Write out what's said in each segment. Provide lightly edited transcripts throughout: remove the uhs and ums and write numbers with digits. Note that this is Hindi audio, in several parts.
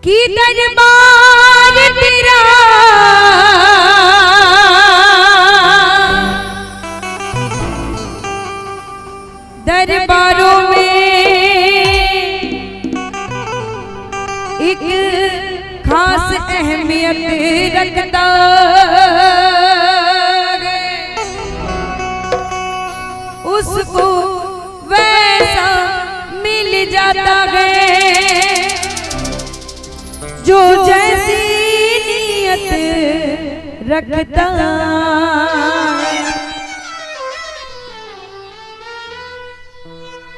कि दरबार तेरा दरबारों में एक खास अहमियत रखता उसको वैसा मिल जाता है जो जैसी नियत रखता।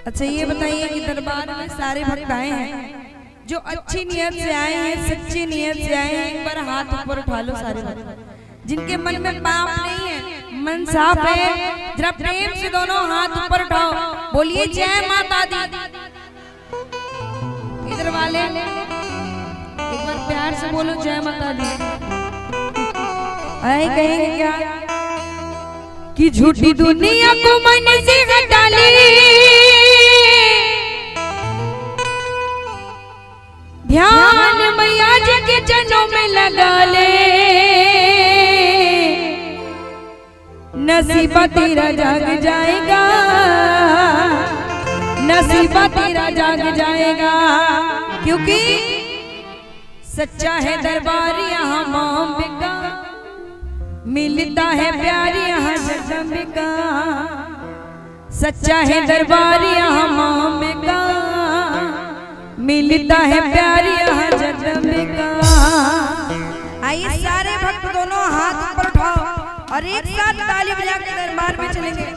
अच्छा ये बताइए कि दरबार में सारे भक्त आए हैं, जो अच्छी नियत से आए हैं, सच्ची नियत से आए हैं, एक बार हाथ ऊपर उठा लो सारे भक्त। जिनके मन में पाप नहीं है, मन साफ है, जरा प्रेम से दोनों हाथ ऊपर उठाओ, बोलिए जय माता दी। इधर वाले एक बार प्यार से बोलो जय माता दी। आए कहेंगे क्या कि झूठी दुनिया को मन से हटा ले, ध्यान मैया जी के चरणों में लगा ले, नसीबा तेरा जाग जाएगा, नसीबा तेरा जाग जाएगा। क्योंकि सच्चा है दरबार यहाँ मांबिका, मिलता है प्यार यहाँ जगदम्बिका। सच्चा है दरबार यहाँ मांबिका, मिलता है प्यार यहाँ जगदम्बिका। आइए सारे भक्त दोनों हाथ ऊपर उठाओ और एक साथ ताली बजा के दरबार में चलेंगे।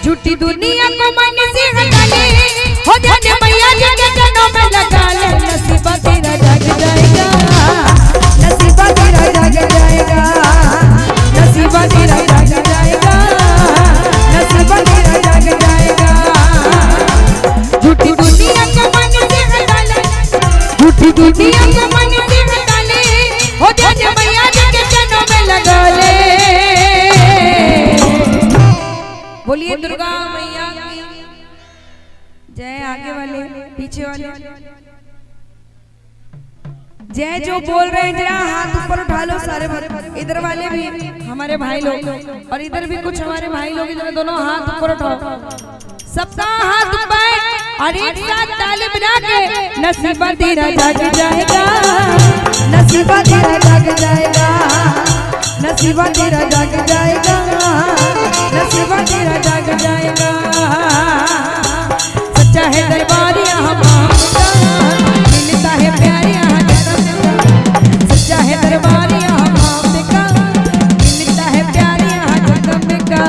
झूठी दुनिया को मन से हटा ले, हो जाने मैया जी के चरणों में लगा ले, नसीबा तेरा जाग जाएगा, नसीबा तेरा जाग जाएगा, नसीबा तेरा जाग जाएगा, नसीबा तेरा जाग जाएगा। झूठी दुनिया को मन से हटा ले, झूठी दुनिया को मन से हटा ले, हो जाने मैया जी के चरणों में लगा ले। बोलिए दुर्गा मैया की जय। आगे वाले पीछे वाले जय जो बोल रहे हैं जरा हाथ ऊपर उठा लो सारे भक्त। इधर वाले भी हमारे भाई लोग और इधर भी कुछ हमारे भाई लोग, इधर दोनों हाथ ऊपर उठाओ, सबका हाथ ऊपर और एक साथ ताली बजा के नसीबा तेरा जाग जाएगा, नसीबा तेरा जाग जाएगा, नसीबा तेरा जाग जाएगा, नसीबा तेरा जाग जाएगा। सच्चा है दरबार यहाँ मांगता, मिलता है प्यार यहाँ जगदम्बिका। सच्चा है दरबार यहाँ मांगता, मिलता है प्यार यहाँ जगदम्बिका।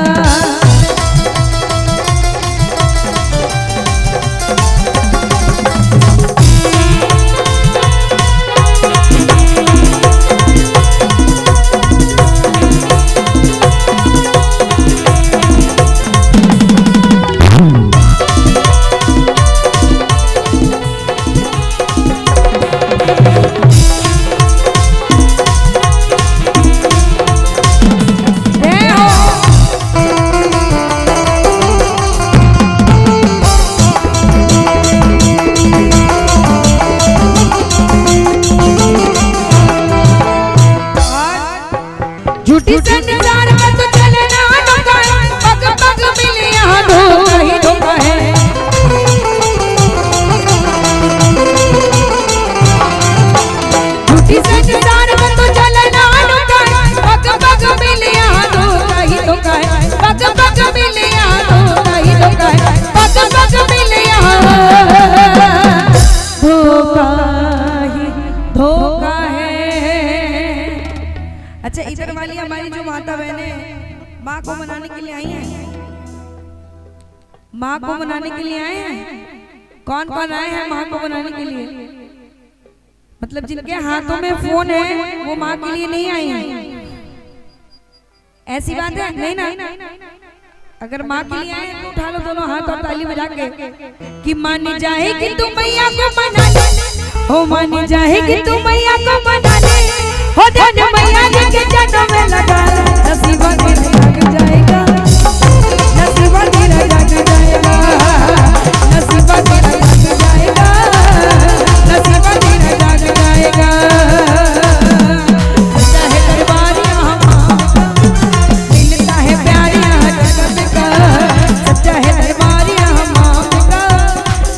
झूठी संसार में तो चलना धोखा है, पग पग मिले यहाँ धोखा ही धोखा है। झूठी संसार में तो चलना धोखा है, पग पग मिले यहाँ धोखा ही धोखा है, पग पग मिले यहाँ धोखा ही धोखा है, पग पग मिले यहाँ धोखा ही धोखा है। अच्छा इधर वाली हमारी जो माता बहनें माँ को मनाने के लिए आई हैं, माँ को मनाने के लिए आए हैं। कौन कौन आए हैं माँ को मनाने के लिए? मतलब जिनके हाथों में फोन है वो माँ के लिए नहीं आई हैं। ऐसी बात है नहीं ना? अगर माँ के लिए आए हैं तो उठा लो दोनों हाथ और ताली बजा के कि मानी जाएगी तू मैया को मनाने, हो मानी जाएगी तू मैया को मनाने, हो ध्यान मैया जी के चरणों में लगा, नसीबा तेरा जग जाएगा, नसीबा तेरा जग जाएगा, नसीबा तेरा जग जाएगा, नसीबा तेरा जग जाएगा। चाहे दरबार यहाँ मिलता है प्यार यहाँ जगत का, सच्चा है दरबार यहाँ माँ का,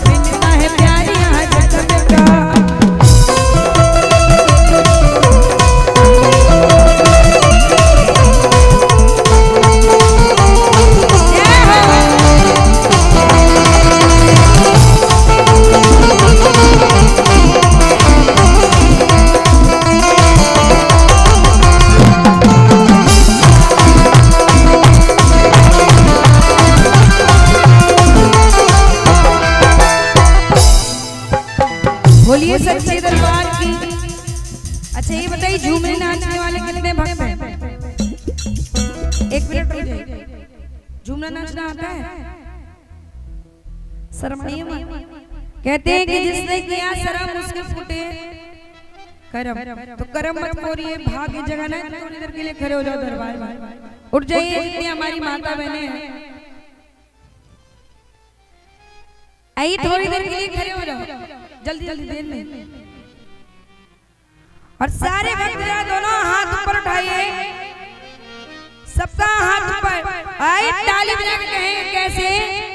मिलता है प्यार यहाँ जगत का। बोलिए सच्चे दरबार की। अच्छा ये बताइए झूमने नाचने वाले कितने भक्त हैं? एक मिनट रुक जाइए। झूमना नाचना आता है? शर्माइए मत। कहते हैं कि जिसने किया शर्म उसके फूटे करम। तो करम मत खोरिए, भाग्य जगाना है थोड़ी देर के लिए खड़े हो जाओ दरबार में। उठ जाइए जितनी हमारी माता बहनें हैं, आइए थोड़ी देर के लिए खड़े हो जाओ, जल्दी जल्दी देर में। और सारे भक्त दोनों हाथ ऊपर उठाइए, सबका हाथ ऊपर। आइए ताली बजा के कहेंगे कैसे?